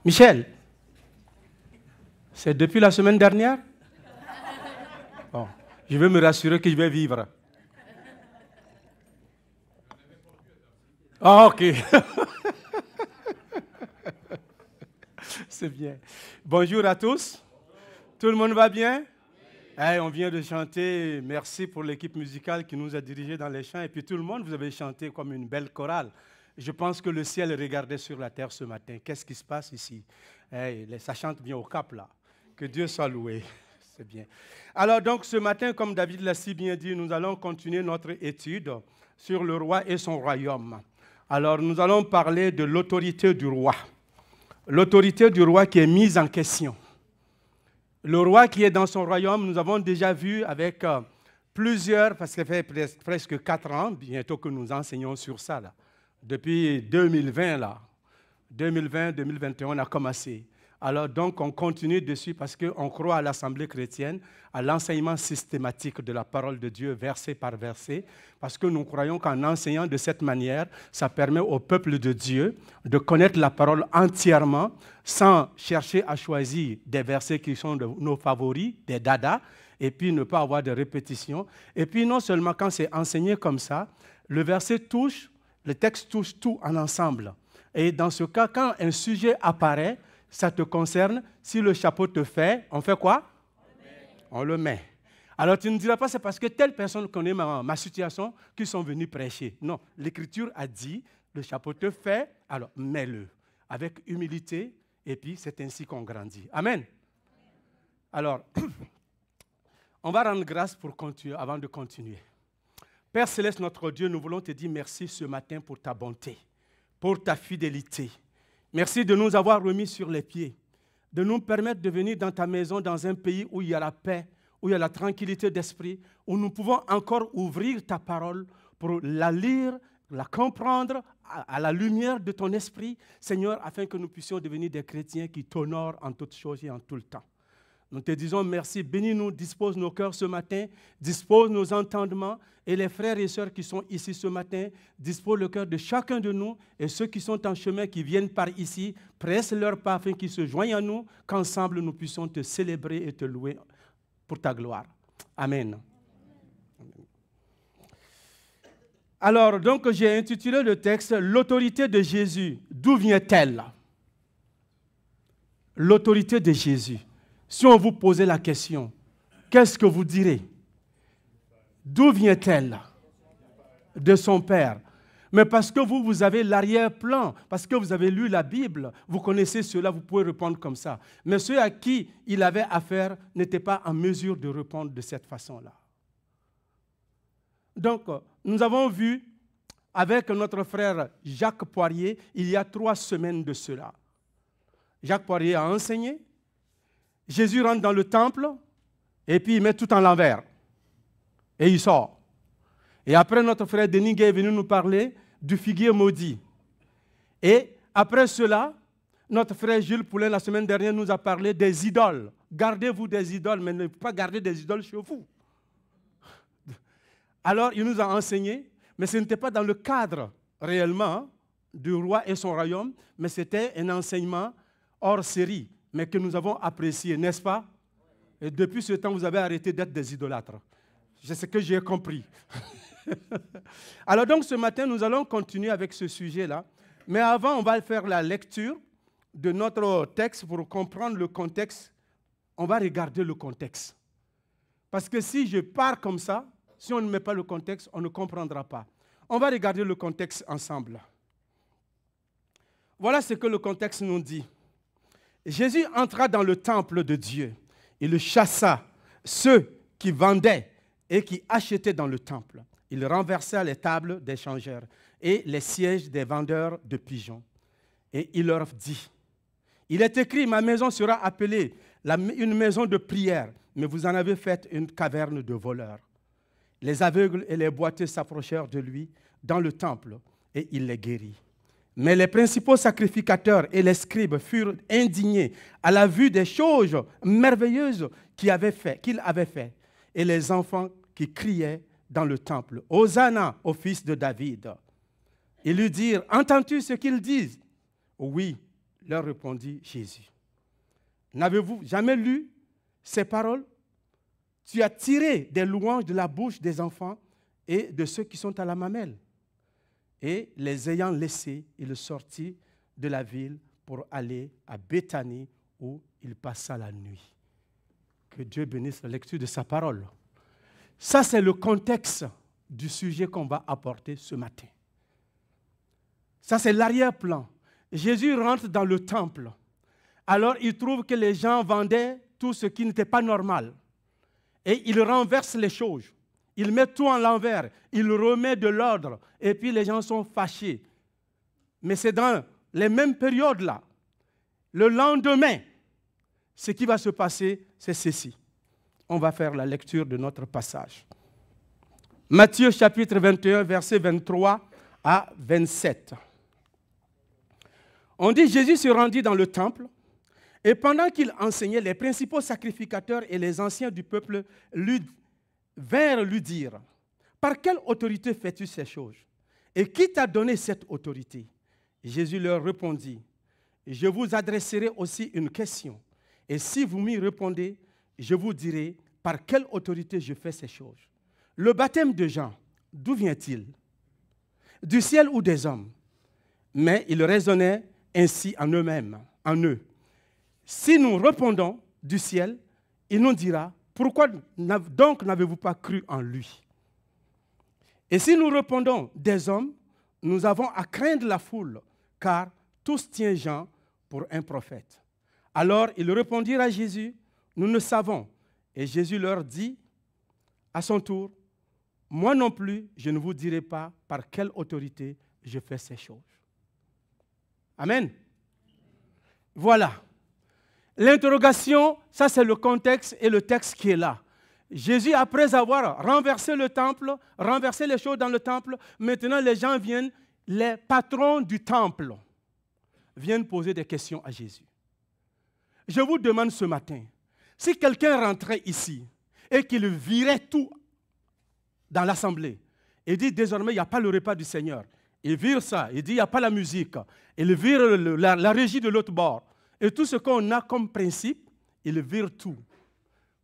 Michel, c'est depuis la semaine dernière? Bon, je veux me rassurer que je vais vivre. Ah, ok. C'est bien. Bonjour à tous. Tout le monde va bien? Hey, on vient de chanter. Merci pour l'équipe musicale qui nous a dirigés dans les chants. Et puis tout le monde, vous avez chanté comme une belle chorale. Je pense que le ciel regardait sur la terre ce matin. Qu'est-ce qui se passe ici? Hey, ça chante bien au cap là. Que Dieu soit loué. C'est bien. Alors donc ce matin, comme David l'a si bien dit, nous allons continuer notre étude sur le roi et son royaume. Alors nous allons parler de l'autorité du roi. L'autorité du roi qui est mise en question. Le roi qui est dans son royaume, nous avons déjà vu avec plusieurs, parce que ça fait presque 4 ans, bientôt que nous enseignons sur ça, là. Depuis 2020, là. 2020, 2021, on a commencé. Alors donc, on continue dessus parce qu'on croit à l'Assemblée chrétienne, à l'enseignement systématique de la parole de Dieu, verset par verset, parce que nous croyons qu'en enseignant de cette manière, ça permet au peuple de Dieu de connaître la parole entièrement, sans chercher à choisir des versets qui sont de nos favoris, des dadas, et puis ne pas avoir de répétition. Et puis non seulement quand c'est enseigné comme ça, le texte touche tout en ensemble. Et dans ce cas, quand un sujet apparaît, ça te concerne. Si le chapeau te fait, on fait quoi? On le met. Alors tu ne diras pas c'est parce que telle personne connaît ma situation qu'ils sont venus prêcher. Non, l'Écriture a dit, le chapeau te fait, alors mets-le avec humilité et puis c'est ainsi qu'on grandit. Amen. Alors, on va rendre grâce pour continuer, avant de continuer. Père Céleste, notre Dieu, nous voulons te dire merci ce matin pour ta bonté, pour ta fidélité. Merci de nous avoir remis sur les pieds, de nous permettre de venir dans ta maison, dans un pays où il y a la paix, où il y a la tranquillité d'esprit, où nous pouvons encore ouvrir ta parole pour la lire, la comprendre à la lumière de ton esprit, Seigneur, afin que nous puissions devenir des chrétiens qui t'honorent en toutes choses et en tout le temps. Nous te disons merci, bénis-nous, dispose nos cœurs ce matin, dispose nos entendements et les frères et sœurs qui sont ici ce matin, dispose le cœur de chacun de nous et ceux qui sont en chemin, qui viennent par ici, presse leur pas afin qu'ils se joignent à nous, qu'ensemble nous puissions te célébrer et te louer pour ta gloire. Amen. Alors, donc, j'ai intitulé le texte « L'autorité de Jésus ». D'où vient-elle? L'autorité de Jésus. Si on vous posait la question, qu'est-ce que vous direz? D'où vient-elle? De son Père. Mais parce que vous avez l'arrière-plan, parce que vous avez lu la Bible, vous connaissez cela, vous pouvez répondre comme ça. Mais ceux à qui il avait affaire n'étaient pas en mesure de répondre de cette façon-là. Donc, nous avons vu avec notre frère Jacques Poirier, il y a 3 semaines de cela. Jacques Poirier a enseigné. Jésus rentre dans le temple et puis il met tout en l'envers. Et il sort. Et après, notre frère Denis Gay est venu nous parler du figuier maudit. Et après cela, notre frère Jules Poulain, la semaine dernière, nous a parlé des idoles. Gardez-vous des idoles, mais ne pas garder des idoles chez vous. Alors, il nous a enseigné, mais ce n'était pas dans le cadre réellement du roi et son royaume, mais c'était un enseignement hors série, mais que nous avons apprécié, n'est-ce pas? Et depuis ce temps, vous avez arrêté d'être des idolâtres. C'est ce que j'ai compris. Alors donc, ce matin, nous allons continuer avec ce sujet-là. Mais avant, on va faire la lecture de notre texte pour comprendre le contexte. On va regarder le contexte. Parce que si je pars comme ça, si on ne met pas le contexte, on ne comprendra pas. On va regarder le contexte ensemble. Voilà ce que le contexte nous dit. Jésus entra dans le temple de Dieu. Il chassa ceux qui vendaient et qui achetaient dans le temple. Il renversa les tables des changeurs et les sièges des vendeurs de pigeons. Et il leur dit, « Il est écrit, ma maison sera appelée une maison de prière, mais vous en avez fait une caverne de voleurs. » Les aveugles et les boiteux s'approchèrent de lui dans le temple et il les guérit. Mais les principaux sacrificateurs et les scribes furent indignés à la vue des choses merveilleuses qu'il avait fait. Et les enfants qui criaient dans le temple, « Hosanna au fils de David !» Ils lui dirent, « Entends-tu ce qu'ils disent ?» « Oui, leur répondit Jésus. N'avez-vous jamais lu ces paroles? Tu as tiré des louanges de la bouche des enfants et de ceux qui sont à la mamelle. Et les ayant laissés, il sortit de la ville pour aller à Béthanie où il passa la nuit. Que Dieu bénisse la lecture de sa parole. Ça, c'est le contexte du sujet qu'on va apporter ce matin. Ça, c'est l'arrière-plan. Jésus rentre dans le temple. Alors, il trouve que les gens vendaient tout ce qui n'était pas normal. Et il renverse les choses. Il met tout en l'envers. Il remet de l'ordre. Et puis, les gens sont fâchés. Mais c'est dans les mêmes périodes-là. Le lendemain, ce qui va se passer, c'est ceci. On va faire la lecture de notre passage. Matthieu chapitre 21, versets 23 à 27. On dit, Jésus se rendit dans le temple, et pendant qu'il enseignait, les principaux sacrificateurs et les anciens du peuple vinrent lui dire, « Par quelle autorité fais-tu ces choses? Et qui t'a donné cette autorité? » Jésus leur répondit, « Je vous adresserai aussi une question, et si vous m'y répondez, je vous dirai par quelle autorité je fais ces choses. Le baptême de Jean, d'où vient-il? Du ciel ou des hommes? » Mais ils raisonnaient ainsi en eux-mêmes, en eux. Si nous répondons du ciel, il nous dira, pourquoi donc n'avez-vous pas cru en lui? Et si nous répondons des hommes, nous avons à craindre la foule, car tous tiennent Jean pour un prophète. Alors ils répondirent à Jésus, nous ne savons. Et Jésus leur dit, à son tour, moi non plus, je ne vous dirai pas par quelle autorité je fais ces choses. Amen. Voilà. L'interrogation, ça c'est le contexte et le texte qui est là. Jésus, après avoir renversé le temple, renversé les choses dans le temple, maintenant les gens viennent, les patrons du temple viennent poser des questions à Jésus. Je vous demande ce matin, si quelqu'un rentrait ici et qu'il virait tout dans l'assemblée et dit désormais il n'y a pas le repas du Seigneur, il vire ça, il dit il n'y a pas la musique, il vire la régie de l'autre bord, et tout ce qu'on a comme principe, il vire tout.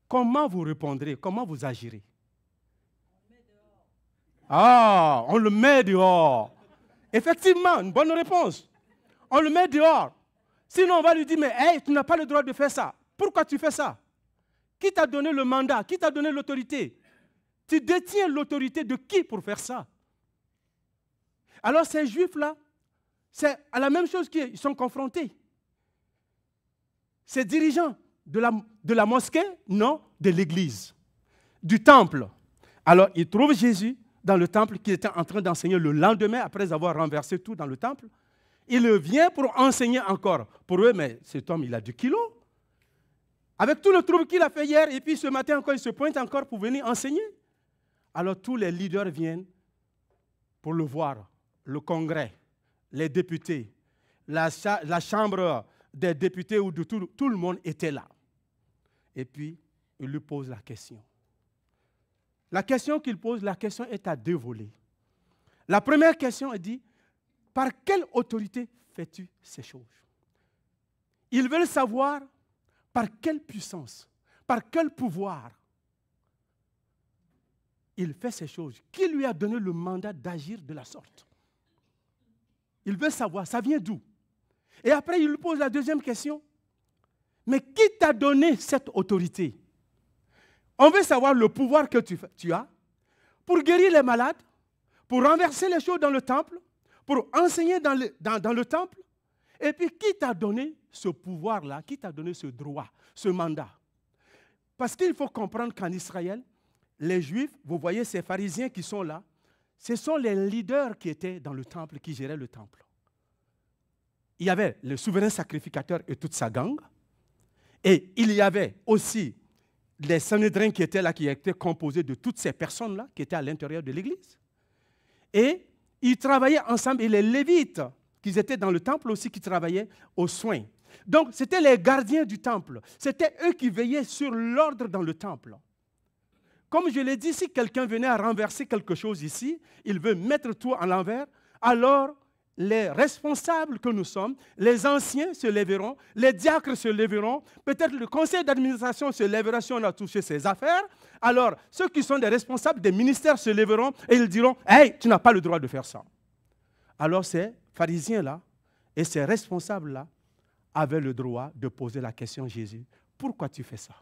Comment vous répondrez? Comment vous agirez? Ah, on le met dehors. Effectivement, une bonne réponse. On le met dehors. Sinon, on va lui dire, mais hey, tu n'as pas le droit de faire ça. Pourquoi tu fais ça? Qui t'a donné le mandat? Qui t'a donné l'autorité? Tu détiens l'autorité de qui pour faire ça? Alors ces Juifs-là, c'est à la même chose qu'ils sont confrontés. Ces dirigeants de la mosquée, non, de l'église, du temple. Alors ils trouvent Jésus dans le temple qui était en train d'enseigner le lendemain après avoir renversé tout dans le temple. Il vient pour enseigner encore. Pour eux, mais cet homme, il a du kilo. Avec tout le trouble qu'il a fait hier, et puis ce matin encore, il se pointe encore pour venir enseigner. Alors tous les leaders viennent pour le voir. Le Congrès, les députés, la chambre des députés où tout le monde était là. Et puis, il lui pose la question. La question qu'il pose, la question est à deux volets. La première question, elle dit, par quelle autorité fais-tu ces choses? Ils veulent savoir par quelle puissance, par quel pouvoir il fait ces choses. Qui lui a donné le mandat d'agir de la sorte? Il veut savoir, ça vient d'où? Et après, il lui pose la deuxième question. Mais qui t'a donné cette autorité? On veut savoir le pouvoir que tu as pour guérir les malades, pour renverser les choses dans le temple, pour enseigner dans le temple. Et puis, qui t'a donné ce pouvoir-là? Qui t'a donné ce droit, ce mandat? Parce qu'il faut comprendre qu'en Israël, les Juifs, vous voyez ces pharisiens qui sont là, ce sont les leaders qui étaient dans le temple, qui géraient le temple. Il y avait le souverain sacrificateur et toute sa gang. Et il y avait aussi les Sanhédrins qui étaient là, qui étaient composés de toutes ces personnes-là, qui étaient à l'intérieur de l'Église. Et ils travaillaient ensemble. Et les Lévites, qui étaient dans le temple aussi, qui travaillaient aux soins. Donc, c'était les gardiens du temple. C'était eux qui veillaient sur l'ordre dans le temple. Comme je l'ai dit, si quelqu'un venait à renverser quelque chose ici, il veut mettre tout à l'envers, alors les responsables que nous sommes, les anciens se lèveront, les diacres se lèveront, peut-être le conseil d'administration se lèvera si on a touché ses affaires. Alors, ceux qui sont des responsables des ministères se lèveront et ils diront « Hey, tu n'as pas le droit de faire ça ». Alors, ces pharisiens-là et ces responsables-là avaient le droit de poser la question à Jésus « Pourquoi tu fais ça ?»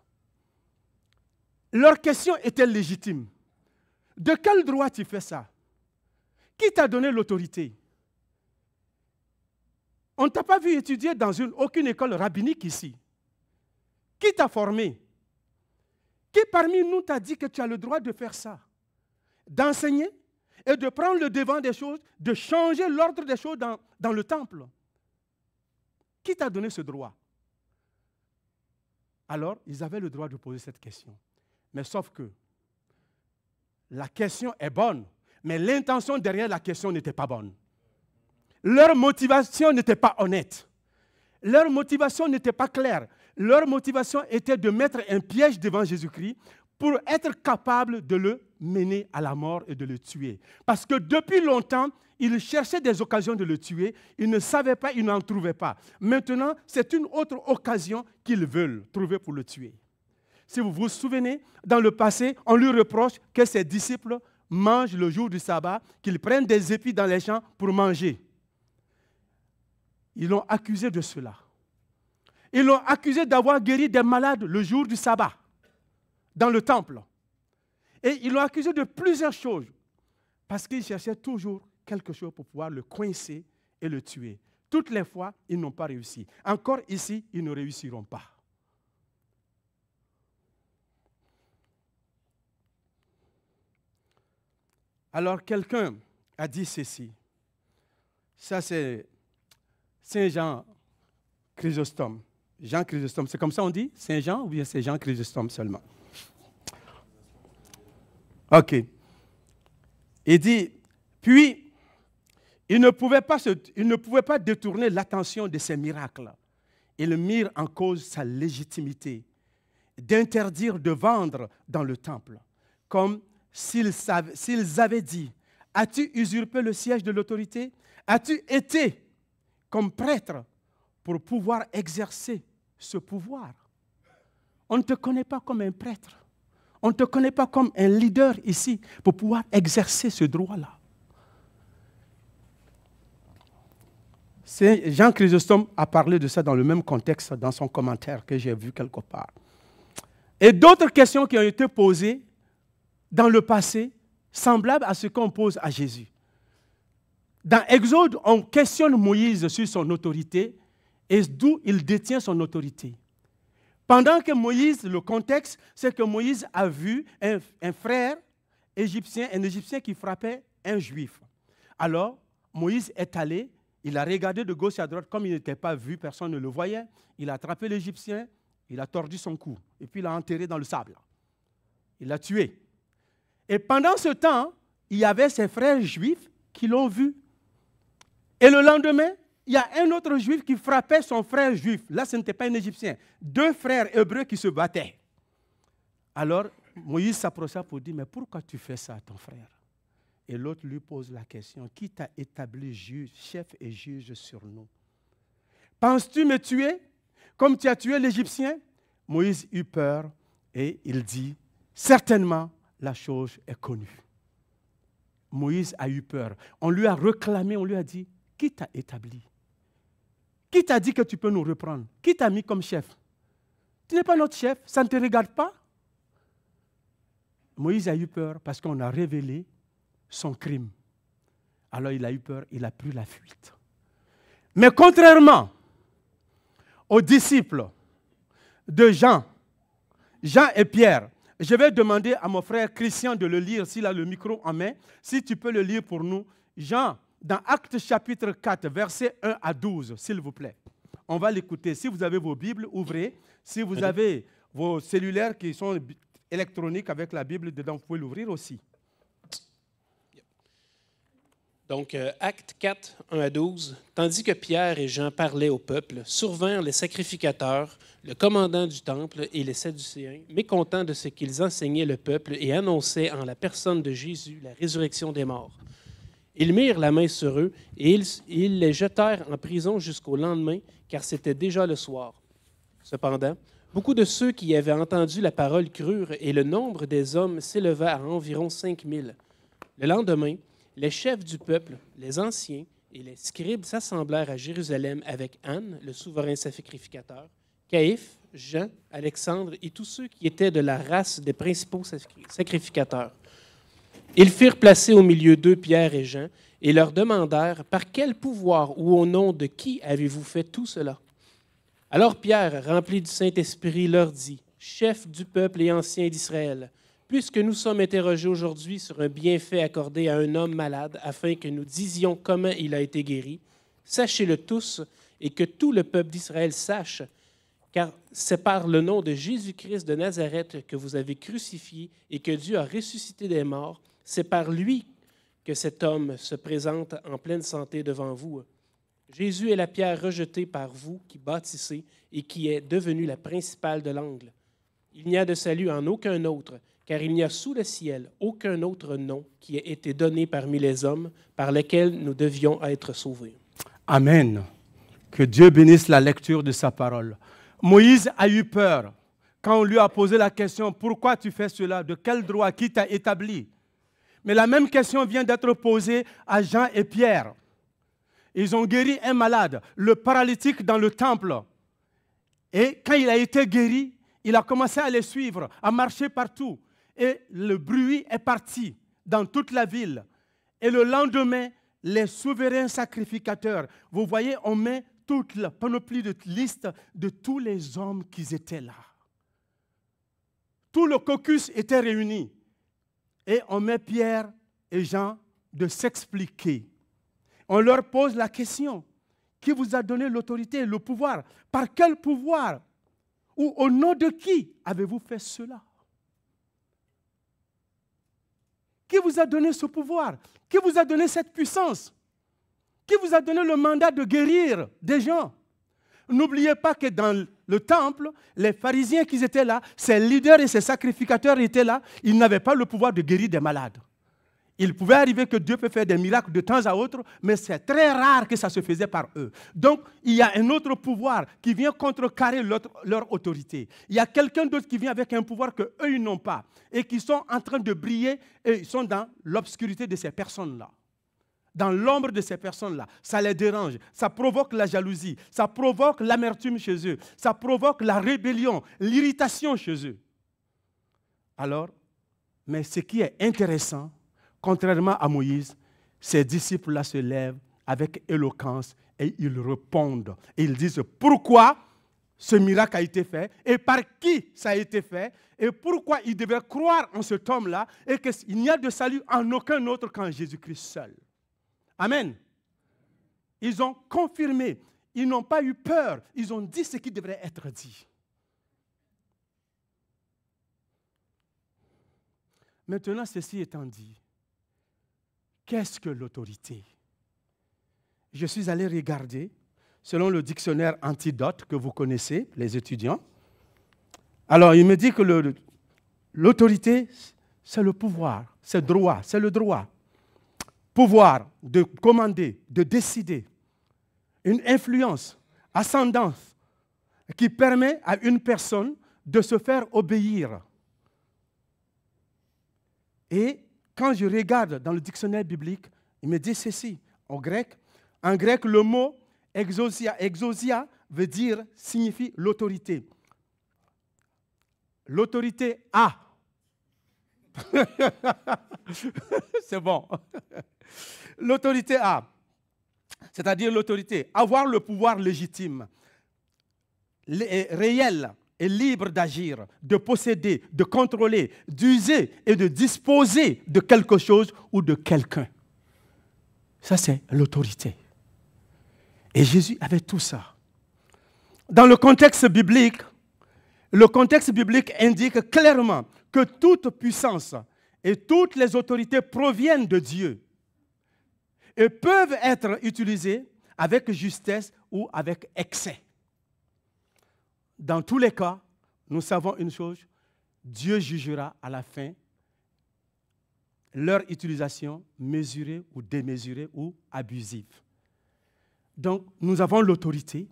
Leur question était légitime. De quel droit tu fais ça? Qui t'a donné l'autorité? On ne t'a pas vu étudier dans aucune école rabbinique ici. Qui t'a formé? Qui parmi nous t'a dit que tu as le droit de faire ça? D'enseigner et de prendre le devant des choses, de changer l'ordre des choses dans le temple. Qui t'a donné ce droit? Alors, ils avaient le droit de poser cette question. Mais sauf que la question est bonne, mais l'intention derrière la question n'était pas bonne. Leur motivation n'était pas honnête. Leur motivation n'était pas claire. Leur motivation était de mettre un piège devant Jésus-Christ pour être capable de le mener à la mort et de le tuer. Parce que depuis longtemps, ils cherchaient des occasions de le tuer. Ils ne savaient pas, ils n'en trouvaient pas. Maintenant, c'est une autre occasion qu'ils veulent trouver pour le tuer. Si vous vous souvenez, dans le passé, on lui reproche que ses disciples mangent le jour du sabbat, qu'ils prennent des épis dans les champs pour manger. Ils l'ont accusé de cela. Ils l'ont accusé d'avoir guéri des malades le jour du sabbat, dans le temple. Et ils l'ont accusé de plusieurs choses, parce qu'ils cherchaient toujours quelque chose pour pouvoir le coincer et le tuer. Toutes les fois, ils n'ont pas réussi. Encore ici, ils ne réussiront pas. Alors, quelqu'un a dit ceci. Ça, c'est Saint Jean Chrysostome. Jean Chrysostome, c'est comme ça on dit? Saint Jean ou bien c'est Jean Chrysostome seulement? OK. Il dit, puis, il ne pouvait pas détourner l'attention de ces miracles. Ils mirent en cause sa légitimité d'interdire de vendre dans le temple, comme s'ils avaient dit, as-tu usurpé le siège de l'autorité? As-tu été comme prêtre pour pouvoir exercer ce pouvoir? On ne te connaît pas comme un prêtre. On ne te connaît pas comme un leader ici pour pouvoir exercer ce droit-là. Jean Chrysostome a parlé de ça dans le même contexte, dans son commentaire que j'ai vu quelque part. Et d'autres questions qui ont été posées dans le passé, semblables à ce qu'on pose à Jésus. Dans Exode, on questionne Moïse sur son autorité et d'où il détient son autorité. Pendant que Moïse, le contexte, c'est que Moïse a vu un frère égyptien, un Égyptien qui frappait un Juif. Alors, Moïse est allé, il a regardé de gauche à droite, comme il n'était pas vu, personne ne le voyait. Il a attrapé l'Égyptien, il a tordu son cou, et puis il l'a enterré dans le sable. Il l'a tué. Et pendant ce temps, il y avait ses frères juifs qui l'ont vu. Et le lendemain, il y a un autre juif qui frappait son frère juif. Là, ce n'était pas un Égyptien. Deux frères hébreux qui se battaient. Alors, Moïse s'approcha pour dire, mais pourquoi tu fais ça à ton frère? Et l'autre lui pose la question, qui t'a établi juge, chef et juge sur nous? Penses-tu me tuer comme tu as tué l'Égyptien? Moïse eut peur et il dit, certainement, la chose est connue. Moïse a eu peur. On lui a réclamé, on lui a dit, qui t'a établi? Qui t'a dit que tu peux nous reprendre? Qui t'a mis comme chef? Tu n'es pas notre chef, ça ne te regarde pas? Moïse a eu peur parce qu'on a révélé son crime. Alors il a eu peur, il a pris la fuite. Mais contrairement aux disciples de Jean et Pierre, je vais demander à mon frère Christian de le lire, s'il a le micro en main, si tu peux le lire pour nous. Jean, dans Actes chapitre 4, versets 1 à 12, s'il vous plaît. On va l'écouter. Si vous avez vos Bibles, ouvrez. Si vous avez vos cellulaires qui sont électroniques avec la Bible dedans, vous pouvez l'ouvrir aussi. Donc, Actes 4, 1 à 12. Tandis que Pierre et Jean parlaient au peuple, survinrent les sacrificateurs, le commandant du temple et les Sadducéens, mécontents de ce qu'ils enseignaient le peuple et annonçaient en la personne de Jésus la résurrection des morts. Ils mirent la main sur eux et ils les jetèrent en prison jusqu'au lendemain, car c'était déjà le soir. Cependant, beaucoup de ceux qui avaient entendu la parole crurent, et le nombre des hommes s'éleva à environ 5000. Le lendemain, les chefs du peuple, les anciens et les scribes s'assemblèrent à Jérusalem avec Anne, le souverain sacrificateur, Caïphe, Jean, Alexandre et tous ceux qui étaient de la race des principaux sacrificateurs. Ils firent placer au milieu d'eux Pierre et Jean et leur demandèrent « Par quel pouvoir ou au nom de qui avez-vous fait tout cela ?» Alors Pierre, rempli du Saint-Esprit, leur dit, « Chef du peuple et ancien d'Israël, puisque nous sommes interrogés aujourd'hui sur un bienfait accordé à un homme malade, afin que nous disions comment il a été guéri, sachez-le tous et que tout le peuple d'Israël sache, car c'est par le nom de Jésus-Christ de Nazareth que vous avez crucifié et que Dieu a ressuscité des morts, c'est par lui que cet homme se présente en pleine santé devant vous. Jésus est la pierre rejetée par vous qui bâtissez et qui est devenue la principale de l'angle. Il n'y a de salut en aucun autre, car il n'y a sous le ciel aucun autre nom qui ait été donné parmi les hommes par lequel nous devions être sauvés. » Amen. Que Dieu bénisse la lecture de sa parole. Moïse a eu peur quand on lui a posé la question « Pourquoi tu fais cela? De quel droit? Qui t'a établi ?» Mais la même question vient d'être posée à Jean et Pierre. Ils ont guéri un malade, le paralytique dans le temple. Et quand il a été guéri, il a commencé à les suivre, à marcher partout. Et le bruit est parti dans toute la ville. Et le lendemain, les souverains sacrificateurs, vous voyez, on met toute la panoplie de liste de tous les hommes qui étaient là. Tout le caucus était réuni. Et on met Pierre et Jean de s'expliquer. On leur pose la question, qui vous a donné l'autorité et le pouvoir? Par quel pouvoir? Ou au nom de qui avez-vous fait cela? Qui vous a donné ce pouvoir? Qui vous a donné cette puissance? Qui vous a donné le mandat de guérir des gens? N'oubliez pas que dans le temple, les pharisiens qui étaient là, ces leaders et ces sacrificateurs étaient là, ils n'avaient pas le pouvoir de guérir des malades. Il pouvait arriver que Dieu peut faire des miracles de temps à autre, mais c'est très rare que ça se faisait par eux. Donc, il y a un autre pouvoir qui vient contrecarrer leur autorité. Il y a quelqu'un d'autre qui vient avec un pouvoir qu'eux, ils n'ont pas, et qui sont en train de briller, et ils sont dans l'obscurité de ces personnes-là. Dans l'ombre de ces personnes-là. Ça les dérange, ça provoque la jalousie, ça provoque l'amertume chez eux, ça provoque la rébellion, l'irritation chez eux. Alors, mais ce qui est intéressant, contrairement à Moïse, ces disciples-là se lèvent avec éloquence et ils répondent. Et ils disent pourquoi ce miracle a été fait et par qui ça a été fait et pourquoi ils devaient croire en cet homme-là et qu'il n'y a de salut en aucun autre qu'en Jésus-Christ seul. Amen. Ils ont confirmé. Ils n'ont pas eu peur. Ils ont dit ce qui devrait être dit. Maintenant, ceci étant dit, qu'est-ce que l'autorité? Je suis allé regarder, selon le dictionnaire Antidote que vous connaissez, les étudiants. Alors, il me dit que l'autorité, c'est le pouvoir, c'est droit, c'est le droit. Pouvoir de commander, de décider. Une influence, ascendance, qui permet à une personne de se faire obéir. Et quand je regarde dans le dictionnaire biblique, il me dit ceci, en grec, le mot exousia veut dire, signifie l'autorité. L'autorité a. C'est bon. L'autorité a, c'est-à-dire l'autorité, avoir le pouvoir légitime, réel et libre d'agir, de posséder, de contrôler, d'user et de disposer de quelque chose ou de quelqu'un. Ça, c'est l'autorité. Et Jésus avait tout ça. Dans le contexte biblique indique clairement que toute puissance et toutes les autorités proviennent de Dieu et peuvent être utilisées avec justesse ou avec excès. Dans tous les cas, nous savons une chose, Dieu jugera à la fin leur utilisation mesurée ou démesurée ou abusive. Donc, nous avons l'autorité.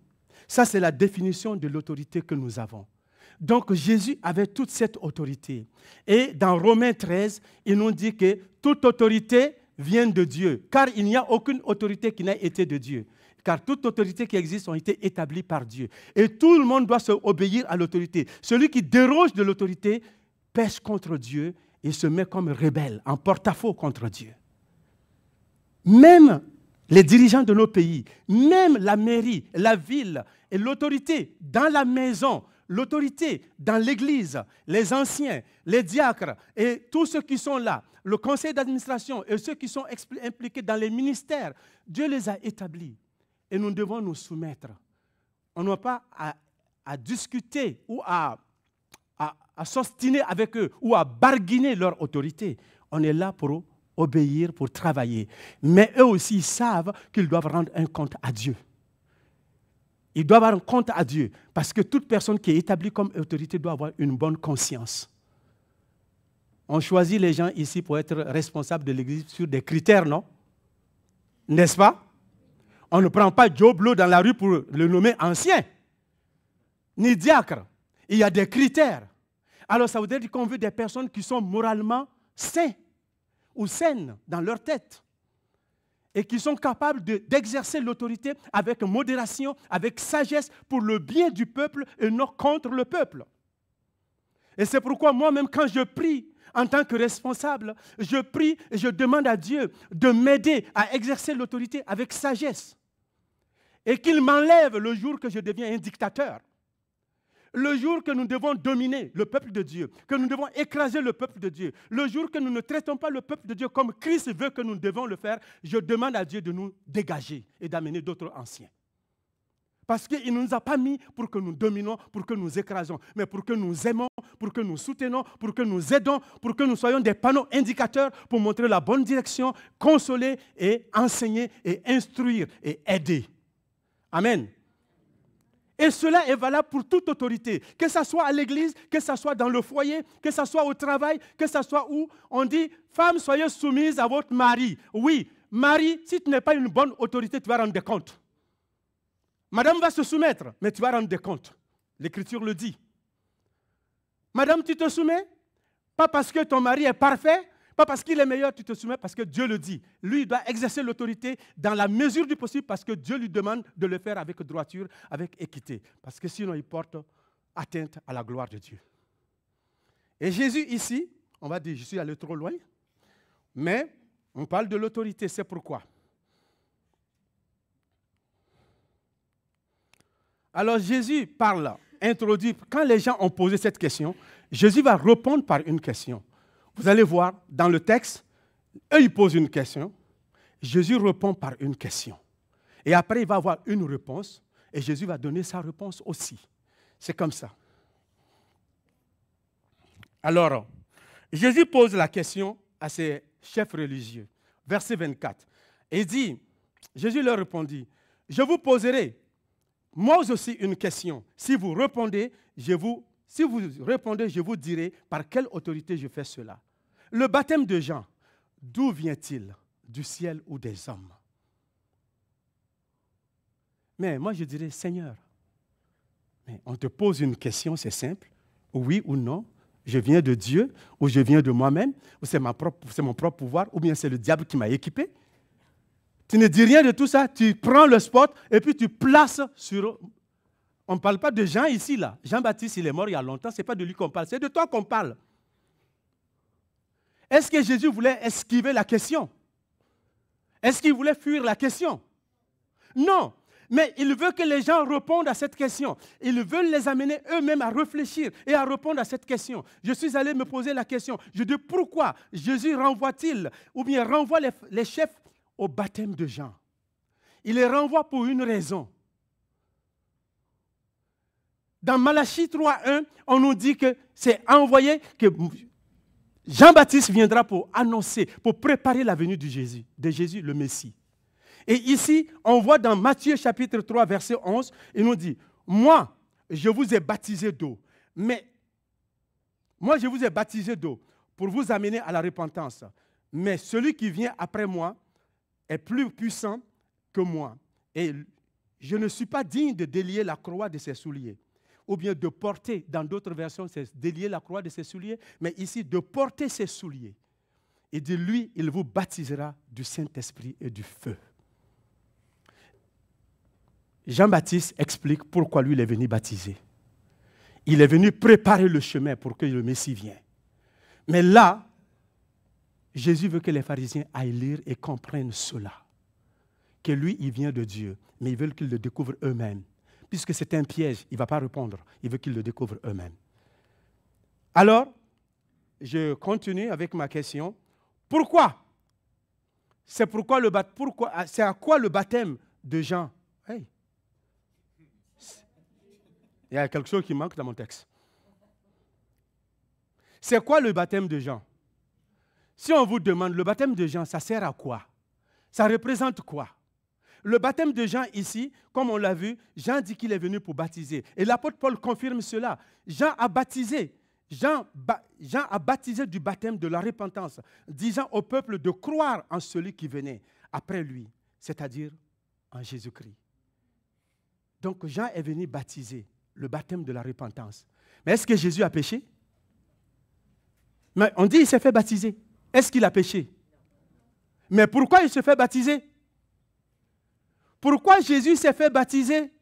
Ça, c'est la définition de l'autorité que nous avons. Donc, Jésus avait toute cette autorité. Et dans Romains 13, il nous dit que toute autorité vient de Dieu, car il n'y a aucune autorité qui n'a été de Dieu. Car toute autorité qui existe ont été établies par Dieu. Et tout le monde doit se obéir à l'autorité. Celui qui déroge de l'autorité pêche contre Dieu et se met comme rebelle, en porte-à-faux contre Dieu. Même les dirigeants de nos pays, même la mairie, la ville et l'autorité dans la maison, l'autorité dans l'église, les anciens, les diacres et tous ceux qui sont là, le conseil d'administration et ceux qui sont impliqués dans les ministères, Dieu les a établis et nous devons nous soumettre. On n'a pas à discuter ou à s'ostiner avec eux ou à barguiner leur autorité. On est là pour obéir, pour travailler. Mais eux aussi, ils savent qu'ils doivent rendre un compte à Dieu. Ils doivent rendre compte à Dieu parce que toute personne qui est établie comme autorité doit avoir une bonne conscience. On choisit les gens ici pour être responsables de l'Église sur des critères, non? N'est-ce pas? On ne prend pas Joe Blow dans la rue pour le nommer ancien, ni diacre. Il y a des critères. Alors ça veut dire qu'on veut des personnes qui sont moralement saines ou saines dans leur tête et qui sont capables d'exercer l'autorité avec modération, avec sagesse pour le bien du peuple et non contre le peuple. Et c'est pourquoi moi-même, quand je prie en tant que responsable, je prie et je demande à Dieu de m'aider à exercer l'autorité avec sagesse et qu'il m'enlève le jour que je deviens un dictateur. Le jour que nous devons dominer le peuple de Dieu, que nous devons écraser le peuple de Dieu, le jour que nous ne traitons pas le peuple de Dieu comme Christ veut que nous devons le faire, je demande à Dieu de nous dégager et d'amener d'autres anciens. Parce qu'il ne nous a pas mis pour que nous dominons, pour que nous écrasons, mais pour que nous aimons, pour que nous soutenons, pour que nous aidons, pour que nous soyons des panneaux indicateurs pour montrer la bonne direction, consoler et enseigner et instruire et aider. Amen. Et cela est valable pour toute autorité, que ce soit à l'église, que ce soit dans le foyer, que ce soit au travail, que ce soit où on dit « Femmes, soyez soumises à votre mari ». Oui, mari, si tu n'es pas une bonne autorité, tu vas rendre des comptes. Madame va se soumettre, mais tu vas rendre des comptes. L'Écriture le dit. Madame, tu te soumets, pas parce que ton mari est parfait, pas parce qu'il est meilleur, tu te soumets parce que Dieu le dit. Lui, il doit exercer l'autorité dans la mesure du possible parce que Dieu lui demande de le faire avec droiture, avec équité. Parce que sinon, il porte atteinte à la gloire de Dieu. Et Jésus ici, on va dire, je suis allé trop loin, mais on parle de l'autorité, c'est pourquoi. Alors Jésus parle, introduit, quand les gens ont posé cette question, Jésus va répondre par une question. Vous allez voir, dans le texte, eux, ils posent une question. Jésus répond par une question. Et après, il va avoir une réponse. Et Jésus va donner sa réponse aussi. C'est comme ça. Alors, Jésus pose la question à ses chefs religieux. Verset 24. Et il dit, Jésus leur répondit, « Je vous poserai, moi aussi, une question. Si vous répondez, je vous dirai par quelle autorité je fais cela. Le baptême de Jean, d'où vient-il? Du ciel ou des hommes? Mais moi, je dirais, Seigneur, mais on te pose une question, c'est simple. Oui ou non? Je viens de Dieu ou je viens de moi-même? Ou c'est mon propre pouvoir? Ou bien c'est le diable qui m'a équipé? Tu ne dis rien de tout ça. Tu prends le spot et puis tu places sur... On ne parle pas de Jean ici, là. Jean-Baptiste, il est mort il y a longtemps. Ce n'est pas de lui qu'on parle. C'est de toi qu'on parle. Est-ce que Jésus voulait esquiver la question? Est-ce qu'il voulait fuir la question? Non. Mais il veut que les gens répondent à cette question. Il veut les amener eux-mêmes à réfléchir et à répondre à cette question. Je suis allé me poser la question. Je dis pourquoi Jésus renvoie-t-il ou bien renvoie les chefs au baptême de Jean? Il les renvoie pour une raison. Dans Malachie 3.1, on nous dit que c'est envoyé que Jean-Baptiste viendra pour annoncer, pour préparer la venue de Jésus le Messie. Et ici, on voit dans Matthieu chapitre 3, verset 11, il nous dit, « Moi, je vous ai baptisé d'eau, mais moi, je vous ai baptisé d'eau pour vous amener à la repentance. Mais celui qui vient après moi est plus puissant que moi. Et je ne suis pas digne de délier la croix de ses souliers. Ou bien de porter, dans d'autres versions, c'est délier la croix de ses souliers, mais ici, de porter ses souliers. Et de lui, il vous baptisera du Saint-Esprit et du feu. Jean-Baptiste explique pourquoi lui, il est venu baptiser. Il est venu préparer le chemin pour que le Messie vienne. Mais là, Jésus veut que les pharisiens aillent lire et comprennent cela. Que lui, il vient de Dieu, mais ils veulent qu'ils le découvrent eux-mêmes. Puisque c'est un piège, il ne va pas répondre. Il veut qu'ils le découvrent eux-mêmes. Alors, je continue avec ma question. Pourquoi? C'est à quoi le baptême de Jean? Hey. Il y a quelque chose qui manque dans mon texte. C'est quoi le baptême de Jean? Si on vous demande, le baptême de Jean, ça sert à quoi? Ça représente quoi? Le baptême de Jean ici, comme on l'a vu, Jean dit qu'il est venu pour baptiser. Et l'apôtre Paul confirme cela. Jean a baptisé du baptême de la repentance, disant au peuple de croire en celui qui venait après lui, c'est-à-dire en Jésus-Christ. Donc Jean est venu baptiser, le baptême de la repentance. Mais est-ce que Jésus a péché? Mais on dit qu'il s'est fait baptiser. Est-ce qu'il a péché? Mais pourquoi il se fait baptiser? Pourquoi Jésus s'est fait baptiser?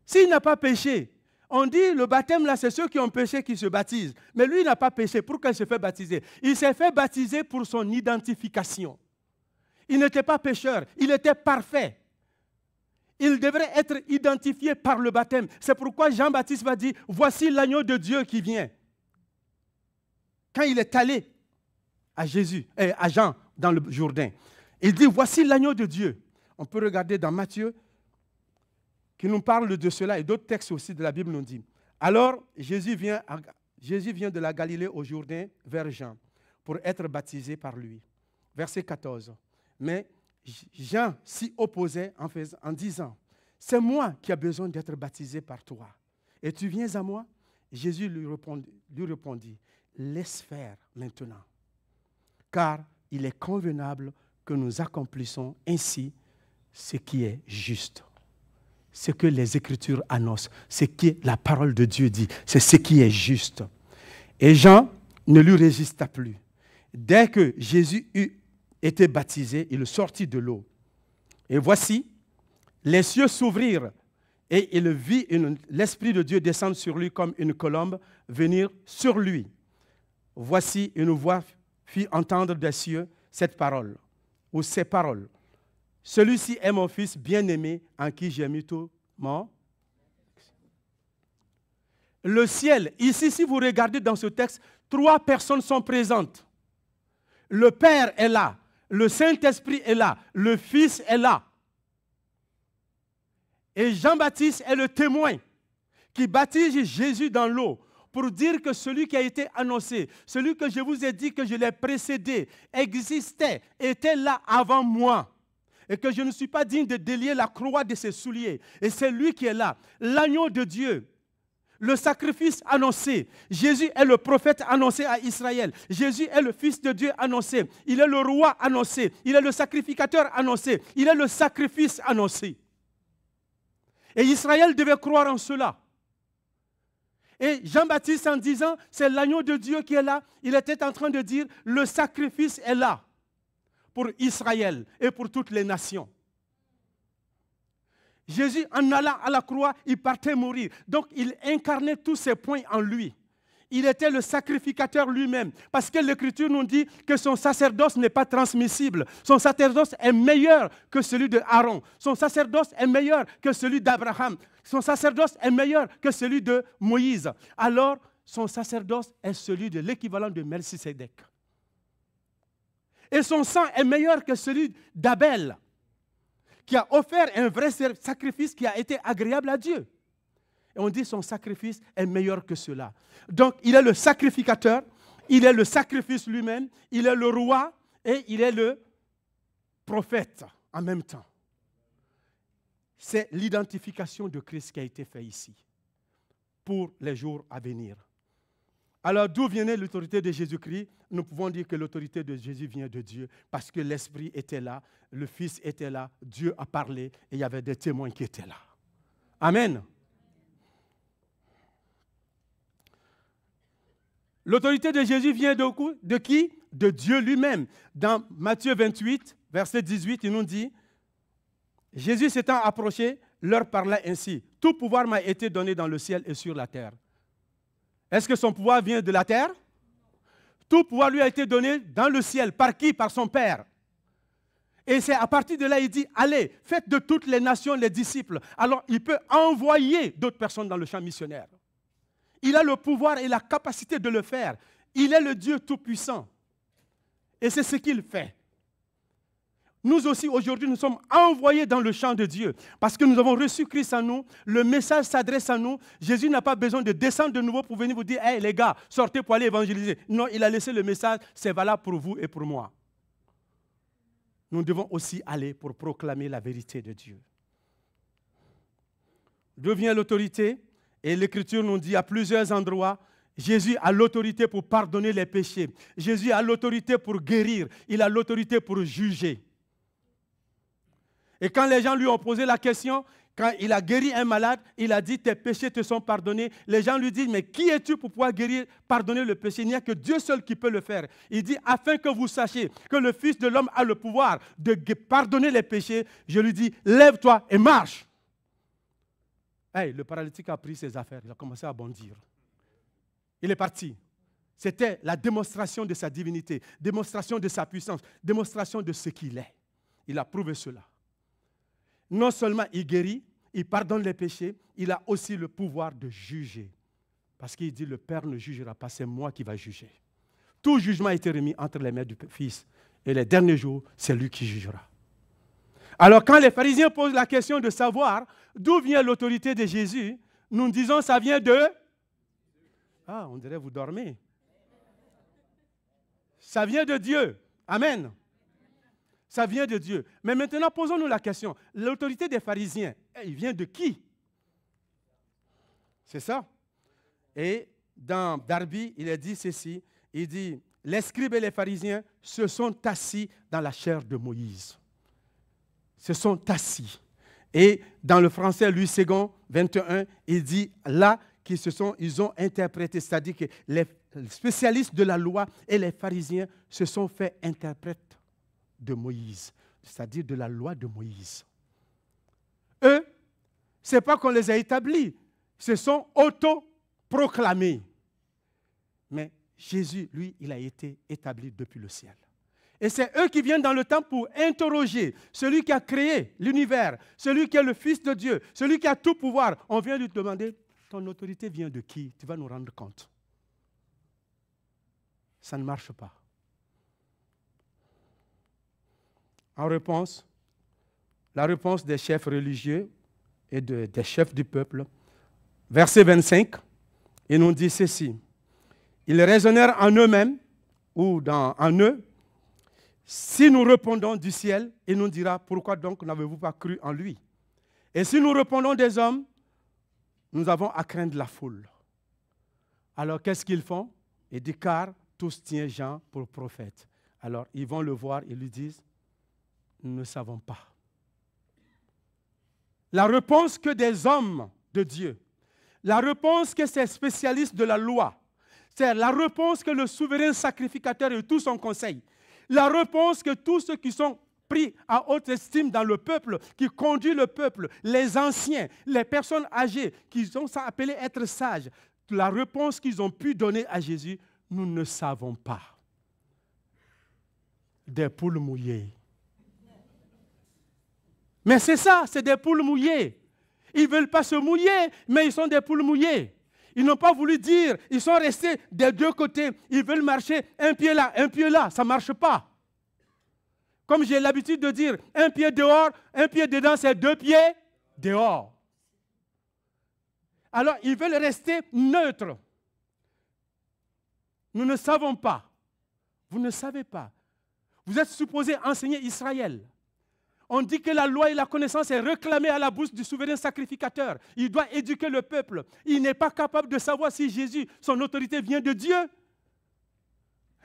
S'il n'a pas péché, on dit le baptême là, c'est ceux qui ont péché qui se baptisent. Mais lui, il n'a pas péché. Pourquoi il se fait baptiser? Il s'est fait baptiser pour son identification. Il n'était pas pécheur, il était parfait. Il devrait être identifié par le baptême. C'est pourquoi Jean-Baptiste va dire, voici l'agneau de Dieu qui vient. Quand il est allé à Jean dans le Jourdain, il dit, voici l'agneau de Dieu. On peut regarder dans Matthieu, qui nous parle de cela, et d'autres textes aussi de la Bible nous disent. Alors, Jésus vient de la Galilée au Jourdain vers Jean pour être baptisé par lui. Verset 14. Mais Jean s'y opposait en disant, c'est moi qui ai besoin d'être baptisé par toi. Et tu viens à moi? Jésus lui répondit, laisse faire maintenant, car il est convenable que nous accomplissions ainsi ce qui est juste. Ce que les Écritures annoncent, ce que la parole de Dieu dit, c'est ce qui est juste. Et Jean ne lui résista plus. Dès que Jésus eut été baptisé, il sortit de l'eau. Et voici, les cieux s'ouvrirent et il vit l'Esprit de Dieu descendre sur lui comme une colombe, venir sur lui. Voici, une voix fit entendre des cieux cette parole, ou ces paroles. Celui-ci est mon fils bien-aimé en qui j'ai mis tout mon. Le ciel, ici, si vous regardez dans ce texte, 3 personnes sont présentes. Le Père est là, le Saint-Esprit est là, le Fils est là. Et Jean-Baptiste est le témoin qui baptise Jésus dans l'eau pour dire que celui qui a été annoncé, celui que je vous ai dit que je l'ai précédé, existait, était là avant moi. Et que je ne suis pas digne de délier la croix de ses souliers. Et c'est lui qui est là, l'agneau de Dieu, le sacrifice annoncé. Jésus est le prophète annoncé à Israël. Jésus est le Fils de Dieu annoncé. Il est le roi annoncé. Il est le sacrificateur annoncé. Il est le sacrifice annoncé. Et Israël devait croire en cela. Et Jean-Baptiste, en disant, c'est l'agneau de Dieu qui est là, il était en train de dire, le sacrifice est là pour Israël et pour toutes les nations. Jésus, en allant à la croix, il partait mourir. Donc, il incarnait tous ces points en lui. Il était le sacrificateur lui-même. Parce que l'Écriture nous dit que son sacerdoce n'est pas transmissible. Son sacerdoce est meilleur que celui de Aaron. Son sacerdoce est meilleur que celui d'Abraham. Son sacerdoce est meilleur que celui de Moïse. Alors, son sacerdoce est celui de l'équivalent de Melchisédek. Et son sang est meilleur que celui d'Abel, qui a offert un vrai sacrifice qui a été agréable à Dieu. Et on dit son sacrifice est meilleur que cela. Donc, il est le sacrificateur, il est le sacrifice lui-même, il est le roi et il est le prophète en même temps. C'est l'identification de Christ qui a été faite ici pour les jours à venir. Alors, d'où venait l'autorité de Jésus-Christ? Nous pouvons dire que l'autorité de Jésus vient de Dieu parce que l'Esprit était là, le Fils était là, Dieu a parlé et il y avait des témoins qui étaient là. Amen. L'autorité de Jésus vient de qui? De Dieu lui-même. Dans Matthieu 28, verset 18, il nous dit, Jésus s'étant approché, leur parla ainsi, « Tout pouvoir m'a été donné dans le ciel et sur la terre. » Est-ce que son pouvoir vient de la terre? Tout pouvoir lui a été donné dans le ciel. Par qui? Par son Père. Et c'est à partir de là, il dit, allez, faites de toutes les nations les disciples. Alors, il peut envoyer d'autres personnes dans le champ missionnaire. Il a le pouvoir et la capacité de le faire. Il est le Dieu Tout-Puissant. Et c'est ce qu'il fait. Nous aussi, aujourd'hui, nous sommes envoyés dans le champ de Dieu parce que nous avons reçu Christ en nous. Le message s'adresse à nous. Jésus n'a pas besoin de descendre de nouveau pour venir vous dire « Hey les gars, sortez pour aller évangéliser ». Non, il a laissé le message, c'est valable pour vous et pour moi. Nous devons aussi aller pour proclamer la vérité de Dieu. D'où vient l'autorité? Et l'Écriture nous dit à plusieurs endroits, Jésus a l'autorité pour pardonner les péchés. Jésus a l'autorité pour guérir. Il a l'autorité pour juger. Et quand les gens lui ont posé la question, quand il a guéri un malade, il a dit, tes péchés te sont pardonnés. Les gens lui disent, mais qui es-tu pour pouvoir guérir, pardonner le péché? Il n'y a que Dieu seul qui peut le faire. Il dit, afin que vous sachiez que le Fils de l'homme a le pouvoir de pardonner les péchés, je lui dis, lève-toi et marche. Hey, le paralytique a pris ses affaires, il a commencé à bondir. Il est parti. C'était la démonstration de sa divinité, démonstration de sa puissance, démonstration de ce qu'il est. Il a prouvé cela. Non seulement il guérit, il pardonne les péchés, il a aussi le pouvoir de juger. Parce qu'il dit, le Père ne jugera pas, c'est moi qui va juger. Tout jugement a été remis entre les mains du Fils. Et les derniers jours, c'est lui qui jugera. Alors quand les pharisiens posent la question de savoir d'où vient l'autorité de Jésus, nous disons ça vient de... Ah, on dirait vous dormez. Ça vient de Dieu. Amen. Ça vient de Dieu. Mais maintenant, posons-nous la question. L'autorité des pharisiens, il vient de qui? C'est ça. Et dans Darby, il a dit ceci. Il dit, les scribes et les pharisiens se sont assis dans la chair de Moïse. Se sont assis. Et dans le français, Louis II, 21, il dit, là, ils ont interprété, c'est-à-dire que les spécialistes de la loi et les pharisiens se sont fait interprètes de Moïse, c'est-à-dire de la loi de Moïse. Eux, ce n'est pas qu'on les a établis, se sont auto-proclamés. Mais Jésus, lui, il a été établi depuis le ciel. Et c'est eux qui viennent dans le temple pour interroger celui qui a créé l'univers, celui qui est le Fils de Dieu, celui qui a tout pouvoir. On vient lui demander, ton autorité vient de qui? Tu vas nous rendre compte. Ça ne marche pas. En réponse, la réponse des chefs religieux et des chefs du peuple, verset 25, il nous dit ceci. Ils raisonnèrent en eux-mêmes, ou en eux, si nous répondons du ciel, il nous dira, pourquoi donc n'avez-vous pas cru en lui? Et si nous répondons des hommes, nous avons à craindre la foule. Alors qu'est-ce qu'ils font? Il dit, car tous tiennent Jean pour prophète. Alors ils vont le voir, ils lui disent, nous ne savons pas. La réponse que des hommes de Dieu, la réponse que ces spécialistes de la loi, c'est la réponse que le souverain sacrificateur et tout son conseil, la réponse que tous ceux qui sont pris à haute estime dans le peuple, qui conduisent le peuple, les anciens, les personnes âgées, qui sont appelées être sages, la réponse qu'ils ont pu donner à Jésus, nous ne savons pas. Des poules mouillées. Mais c'est ça, c'est des poules mouillées. Ils ne veulent pas se mouiller, mais ils sont des poules mouillées. Ils n'ont pas voulu dire, ils sont restés des deux côtés. Ils veulent marcher un pied là, ça ne marche pas. Comme j'ai l'habitude de dire, un pied dehors, un pied dedans, c'est deux pieds dehors. Alors, ils veulent rester neutres. Nous ne savons pas. Vous ne savez pas. Vous êtes supposé enseigner Israël. On dit que la loi et la connaissance est réclamée à la bouche du souverain sacrificateur. Il doit éduquer le peuple. Il n'est pas capable de savoir si Jésus, son autorité vient de Dieu.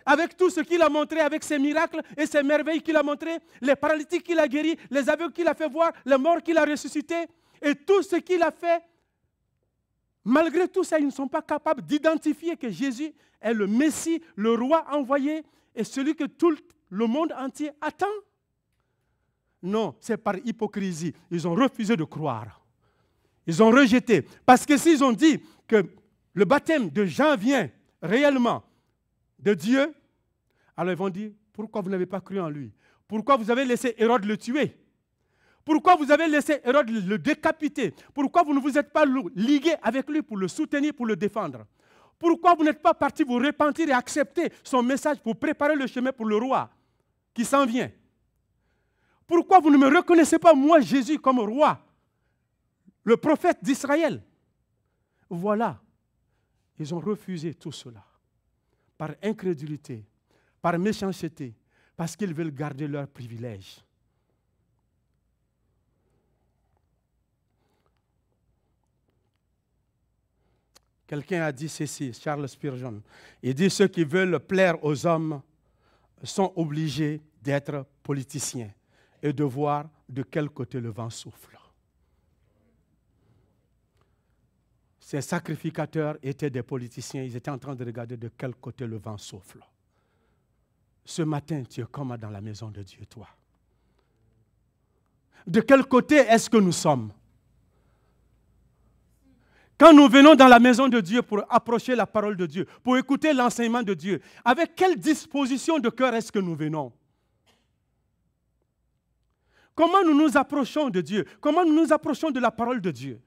Avec tout ce qu'il a montré, avec ses miracles et ses merveilles qu'il a montrées, les paralytiques qu'il a guéris, les aveugles qu'il a fait voir, les morts qu'il a ressuscités, et tout ce qu'il a fait, malgré tout ça, ils ne sont pas capables d'identifier que Jésus est le Messie, le roi envoyé, et celui que tout le monde entier attend. Non, c'est par hypocrisie. Ils ont refusé de croire. Ils ont rejeté. Parce que s'ils ont dit que le baptême de Jean vient réellement de Dieu, alors ils vont dire, pourquoi vous n'avez pas cru en lui? Pourquoi vous avez laissé Hérode le tuer? Pourquoi vous avez laissé Hérode le décapiter? Pourquoi vous ne vous êtes pas ligué avec lui pour le soutenir, pour le défendre? Pourquoi vous n'êtes pas parti vous repentir et accepter son message pour préparer le chemin pour le roi qui s'en vient? Pourquoi vous ne me reconnaissez pas, moi, Jésus, comme roi, le prophète d'Israël? Voilà. Ils ont refusé tout cela. Par incrédulité, par méchanceté, parce qu'ils veulent garder leurs privilèges. Quelqu'un a dit ceci, Charles Spurgeon. Il dit, ceux qui veulent plaire aux hommes sont obligés d'être politiciens et de voir de quel côté le vent souffle. Ces sacrificateurs étaient des politiciens, ils étaient en train de regarder de quel côté le vent souffle. Ce matin, tu es comme dans la maison de Dieu, toi. De quel côté est-ce que nous sommes? Quand nous venons dans la maison de Dieu pour approcher la parole de Dieu, pour écouter l'enseignement de Dieu, avec quelle disposition de cœur est-ce que nous venons? Comment nous nous approchons de Dieu? Comment nous nous approchons de la parole de Dieu?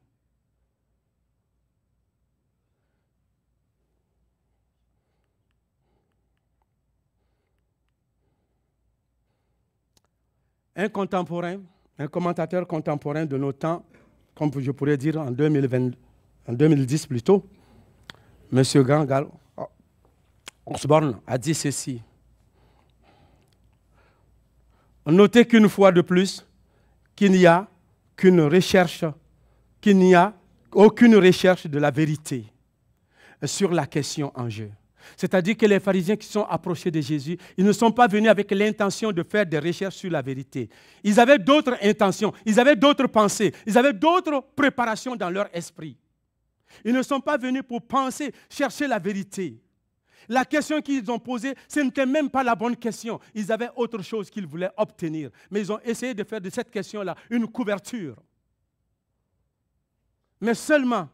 Un contemporain, un commentateur contemporain de nos temps, comme je pourrais dire en 2010 plutôt, M. Gangal Osborne a dit ceci. Notez qu'une fois de plus, qu'il n'y a aucune recherche de la vérité sur la question en jeu. C'est-à-dire que les pharisiens qui sont approchés de Jésus, ils ne sont pas venus avec l'intention de faire des recherches sur la vérité. Ils avaient d'autres intentions, ils avaient d'autres pensées, ils avaient d'autres préparations dans leur esprit. Ils ne sont pas venus pour penser, chercher la vérité. La question qu'ils ont posée, ce n'était même pas la bonne question. Ils avaient autre chose qu'ils voulaient obtenir. Mais ils ont essayé de faire de cette question-là une couverture. Mais seulement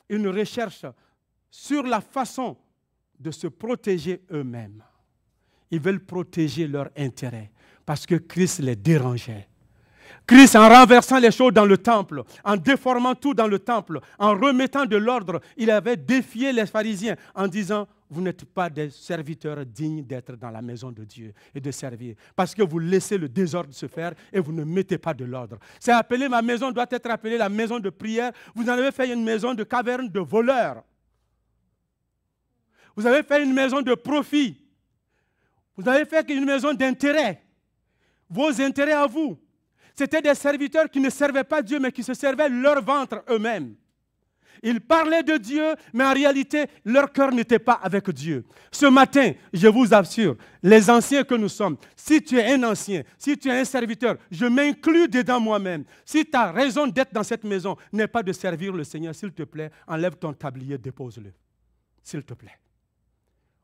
une recherche sur la façon de se protéger eux-mêmes. Ils veulent protéger leur intérêt parce que Christ les dérangeait. Christ, en renversant les choses dans le temple, en déformant tout dans le temple, en remettant de l'ordre, il avait défié les pharisiens en disant, vous n'êtes pas des serviteurs dignes d'être dans la maison de Dieu et de servir, parce que vous laissez le désordre se faire et vous ne mettez pas de l'ordre. C'est appelé, ma maison doit être appelée la maison de prière. Vous en avez fait une maison de caverne de voleurs. Vous avez fait une maison de profit. Vous avez fait une maison d'intérêt. Vos intérêts à vous. C'était des serviteurs qui ne servaient pas Dieu, mais qui se servaient leur ventre eux-mêmes. Ils parlaient de Dieu, mais en réalité, leur cœur n'était pas avec Dieu. Ce matin, je vous assure, les anciens que nous sommes, si tu es un ancien, si tu es un serviteur, je m'inclus dedans moi-même. Si ta raison d'être dans cette maison n'est pas de servir le Seigneur, s'il te plaît, enlève ton tablier, dépose-le. S'il te plaît.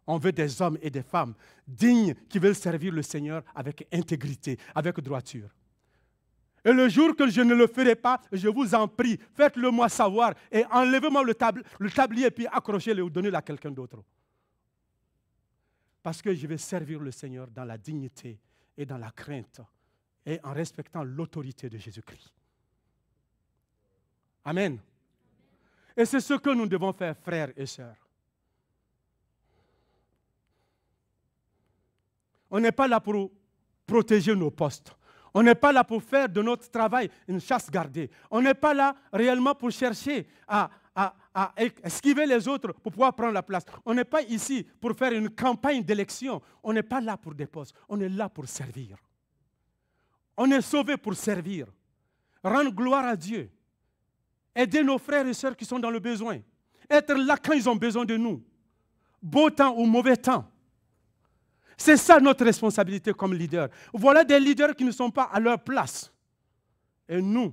On veut des hommes et des femmes dignes qui veulent servir le Seigneur avec intégrité, avec droiture. Et le jour que je ne le ferai pas, je vous en prie, faites-le moi savoir et enlevez-moi le tablier et puis accrochez-le ou donnez-le à quelqu'un d'autre. Parce que je vais servir le Seigneur dans la dignité et dans la crainte et en respectant l'autorité de Jésus-Christ. Amen. Et c'est ce que nous devons faire, frères et sœurs. On n'est pas là pour protéger nos postes. On n'est pas là pour faire de notre travail une chasse gardée. On n'est pas là réellement pour chercher à esquiver les autres pour pouvoir prendre la place. On n'est pas ici pour faire une campagne d'élection. On n'est pas là pour des postes. On est là pour servir. On est sauvé pour servir, rendre gloire à Dieu, aider nos frères et sœurs qui sont dans le besoin, être là quand ils ont besoin de nous, beau temps ou mauvais temps. C'est ça notre responsabilité comme leader. Voilà des leaders qui ne sont pas à leur place. Et nous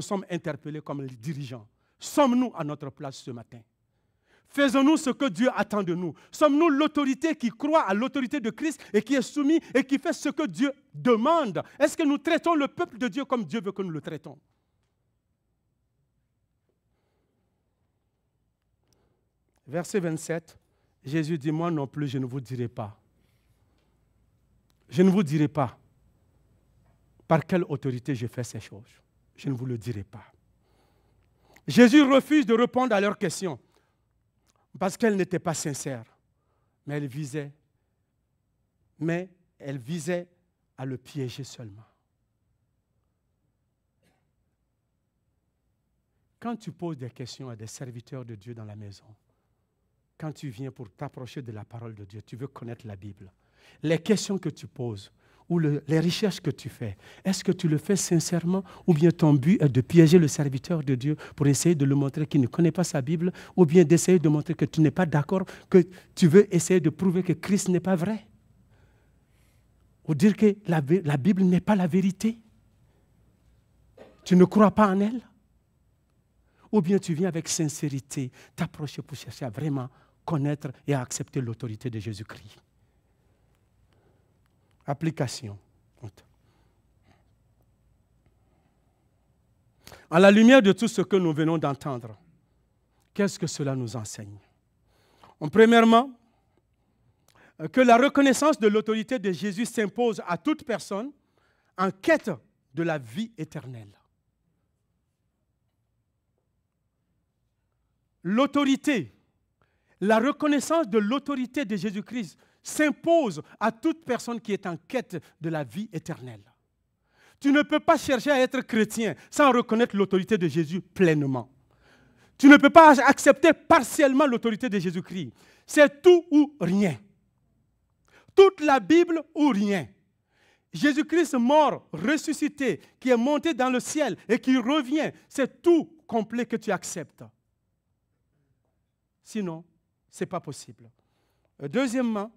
sommes interpellés comme les dirigeants. Sommes-nous à notre place ce matin? Faisons-nous ce que Dieu attend de nous? Sommes-nous l'autorité qui croit à l'autorité de Christ et qui est soumise et qui fait ce que Dieu demande? Est-ce que nous traitons le peuple de Dieu comme Dieu veut que nous le traitons? Verset 27, Jésus dit, moi non plus, je ne vous dirai pas. Je ne vous dirai pas par quelle autorité je fais ces choses. Je ne vous le dirai pas. Jésus refuse de répondre à leurs questions parce qu'elles n'étaient pas sincères. Mais elle visait à le piéger seulement. Quand tu poses des questions à des serviteurs de Dieu dans la maison, quand tu viens pour t'approcher de la parole de Dieu, tu veux connaître la Bible, les questions que tu poses ou les recherches que tu fais, est-ce que tu le fais sincèrement ou bien ton but est de piéger le serviteur de Dieu pour essayer de le montrer qu'il ne connaît pas sa Bible ou bien d'essayer de montrer que tu n'es pas d'accord, que tu veux essayer de prouver que Christ n'est pas vrai ou dire que la Bible n'est pas la vérité? Tu ne crois pas en elle? Ou bien tu viens avec sincérité t'approcher pour chercher à vraiment connaître et à accepter l'autorité de Jésus-Christ? Application. À la lumière de tout ce que nous venons d'entendre, qu'est-ce que cela nous enseigne? Premièrement, que la reconnaissance de l'autorité de Jésus s'impose à toute personne en quête de la vie éternelle. L'autorité, la reconnaissance de l'autorité de Jésus-Christ s'impose à toute personne qui est en quête de la vie éternelle. Tu ne peux pas chercher à être chrétien sans reconnaître l'autorité de Jésus pleinement. Tu ne peux pas accepter partiellement l'autorité de Jésus-Christ. C'est tout ou rien. Toute la Bible ou rien. Jésus-Christ mort, ressuscité, qui est monté dans le ciel et qui revient, c'est tout complet que tu acceptes. Sinon, ce n'est pas possible. Deuxièmement,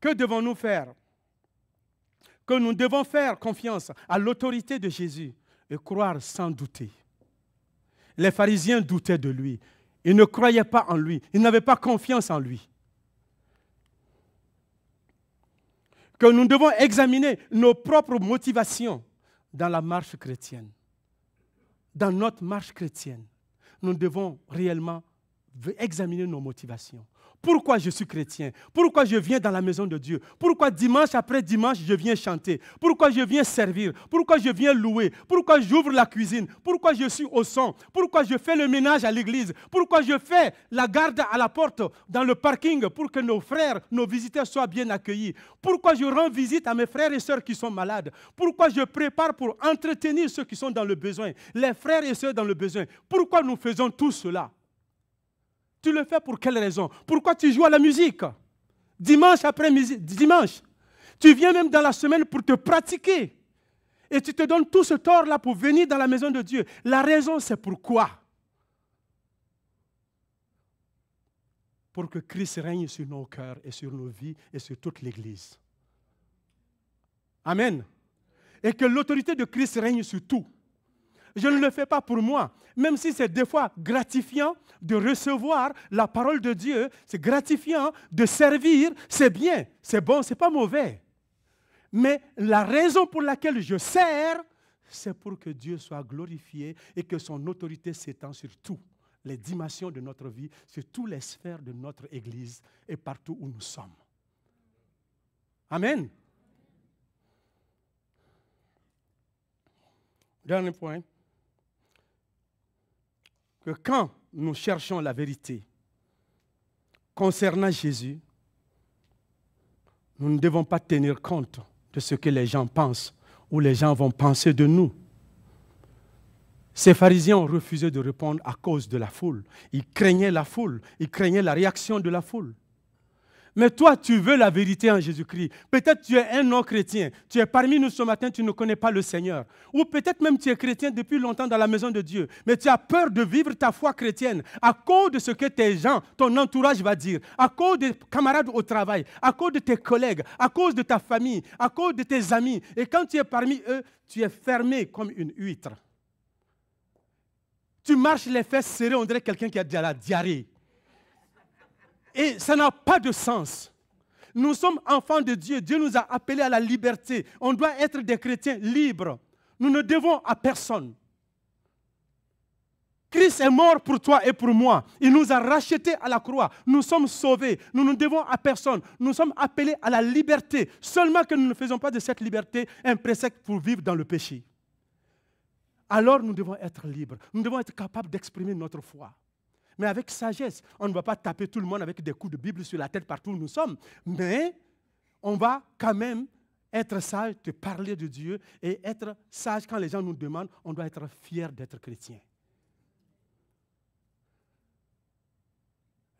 que devons-nous faire? Que nous devons faire confiance à l'autorité de Jésus et croire sans douter. Les pharisiens doutaient de lui. Ils ne croyaient pas en lui. Ils n'avaient pas confiance en lui. Que nous devons examiner nos propres motivations dans la marche chrétienne. Dans notre marche chrétienne, nous devons réellement examiner nos motivations. Pourquoi je suis chrétien? Pourquoi je viens dans la maison de Dieu? Pourquoi dimanche après dimanche, je viens chanter? Pourquoi je viens servir? Pourquoi je viens louer? Pourquoi j'ouvre la cuisine? Pourquoi je suis au son? Pourquoi je fais le ménage à l'église? Pourquoi je fais la garde à la porte dans le parking pour que nos frères, nos visiteurs soient bien accueillis? Pourquoi je rends visite à mes frères et sœurs qui sont malades? Pourquoi je prépare pour entretenir ceux qui sont dans le besoin? Les frères et sœurs dans le besoin. Pourquoi nous faisons tout cela? Tu le fais pour quelle raison? Pourquoi tu joues à la musique? Dimanche après dimanche. Tu viens même dans la semaine pour te pratiquer. Et tu te donnes tout ce tort-là pour venir dans la maison de Dieu. La raison, c'est pourquoi? Pour que Christ règne sur nos cœurs et sur nos vies et sur toute l'Église. Amen. Et que l'autorité de Christ règne sur tout. Je ne le fais pas pour moi, même si c'est des fois gratifiant de recevoir la parole de Dieu, c'est gratifiant de servir, c'est bien, c'est bon, c'est pas mauvais. Mais la raison pour laquelle je sers, c'est pour que Dieu soit glorifié et que son autorité s'étend sur toutes les dimensions de notre vie, sur toutes les sphères de notre Église et partout où nous sommes. Amen. Dernier point. Que quand nous cherchons la vérité concernant Jésus, nous ne devons pas tenir compte de ce que les gens pensent ou les gens vont penser de nous. Ces pharisiens ont refusé de répondre à cause de la foule. Ils craignaient la foule, ils craignaient la réaction de la foule. Mais toi, tu veux la vérité en Jésus-Christ. Peut-être tu es un non-chrétien. Tu es parmi nous ce matin, tu ne connais pas le Seigneur. Ou peut-être même tu es chrétien depuis longtemps dans la maison de Dieu. Mais tu as peur de vivre ta foi chrétienne à cause de ce que tes gens, ton entourage va dire, à cause des camarades au travail, à cause de tes collègues, à cause de ta famille, à cause de tes amis. Et quand tu es parmi eux, tu es fermé comme une huître. Tu marches les fesses serrées, on dirait quelqu'un qui a de la diarrhée. Et ça n'a pas de sens. Nous sommes enfants de Dieu. Dieu nous a appelés à la liberté. On doit être des chrétiens libres. Nous ne devons à personne. Christ est mort pour toi et pour moi. Il nous a rachetés à la croix. Nous sommes sauvés. Nous ne devons à personne. Nous sommes appelés à la liberté. Seulement que nous ne faisons pas de cette liberté un prétexte pour vivre dans le péché. Alors nous devons être libres. Nous devons être capables d'exprimer notre foi. Mais avec sagesse, on ne va pas taper tout le monde avec des coups de Bible sur la tête partout où nous sommes. Mais on va quand même être sage, te parler de Dieu et être sage quand les gens nous demandent, on doit être fier d'être chrétien.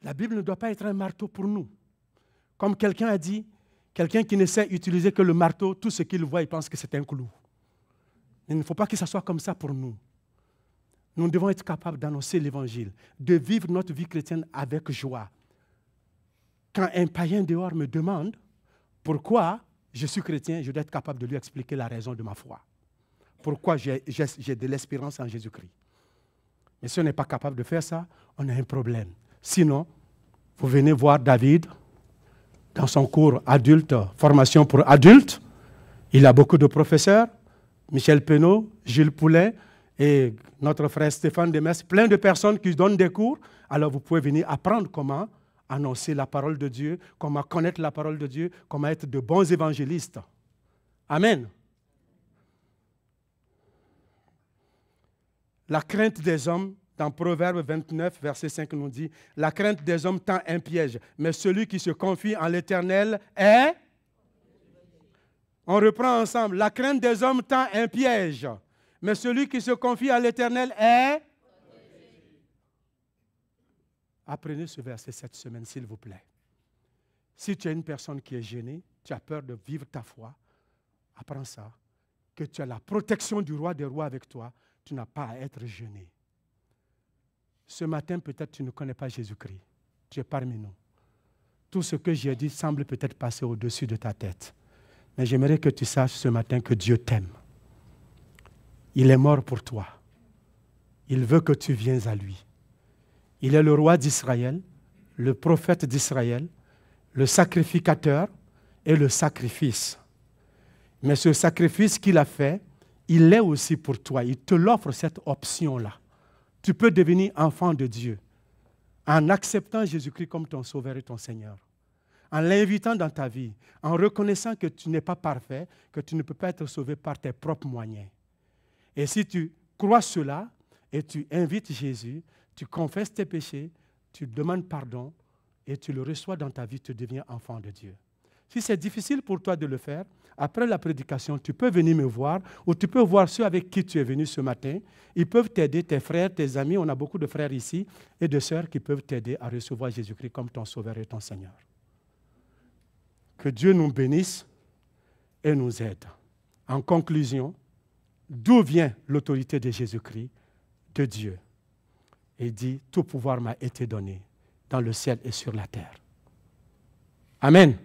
La Bible ne doit pas être un marteau pour nous. Comme quelqu'un a dit, quelqu'un qui ne sait utiliser que le marteau, tout ce qu'il voit, il pense que c'est un clou. Il ne faut pas que ça soit comme ça pour nous. Nous devons être capables d'annoncer l'Évangile, de vivre notre vie chrétienne avec joie. Quand un païen dehors me demande pourquoi je suis chrétien, je dois être capable de lui expliquer la raison de ma foi. Pourquoi j'ai de l'espérance en Jésus-Christ. Mais si on n'est pas capable de faire ça, on a un problème. Sinon, vous venez voir David dans son cours adulte, formation pour adultes. Il a beaucoup de professeurs, Michel Penaud, Gilles Poulet, et notre frère Stéphane Demers, plein de personnes qui donnent des cours. Alors vous pouvez venir apprendre comment annoncer la parole de Dieu, comment connaître la parole de Dieu, comment être de bons évangélistes. Amen. La crainte des hommes, dans Proverbe 29, verset 5, nous dit, « La crainte des hommes tend un piège, mais celui qui se confie en l'Éternel est... » On reprend ensemble. « La crainte des hommes tend un piège. » Mais celui qui se confie à l'Éternel est... Apprenez ce verset cette semaine, s'il vous plaît. Si tu es une personne qui est gênée, tu as peur de vivre ta foi, apprends ça. Que tu as la protection du roi des rois avec toi, tu n'as pas à être gêné. Ce matin, peut-être tu ne connais pas Jésus-Christ. Tu es parmi nous. Tout ce que j'ai dit semble peut-être passer au-dessus de ta tête. Mais j'aimerais que tu saches ce matin que Dieu t'aime. Il est mort pour toi. Il veut que tu viennes à lui. Il est le roi d'Israël, le prophète d'Israël, le sacrificateur et le sacrifice. Mais ce sacrifice qu'il a fait, il l'est aussi pour toi. Il te l'offre cette option-là. Tu peux devenir enfant de Dieu en acceptant Jésus-Christ comme ton sauveur et ton Seigneur. En l'invitant dans ta vie, en reconnaissant que tu n'es pas parfait, que tu ne peux pas être sauvé par tes propres moyens. Et si tu crois cela et tu invites Jésus, tu confesses tes péchés, tu demandes pardon et tu le reçois dans ta vie, tu deviens enfant de Dieu. Si c'est difficile pour toi de le faire, après la prédication, tu peux venir me voir ou tu peux voir ceux avec qui tu es venu ce matin. Ils peuvent t'aider, tes frères, tes amis. On a beaucoup de frères ici et de sœurs qui peuvent t'aider à recevoir Jésus-Christ comme ton sauveur et ton Seigneur. Que Dieu nous bénisse et nous aide. En conclusion, d'où vient l'autorité de Jésus-Christ? De Dieu. Il dit, tout pouvoir m'a été donné dans le ciel et sur la terre. Amen.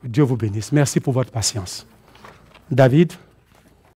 Dieu vous bénisse. Merci pour votre patience. David.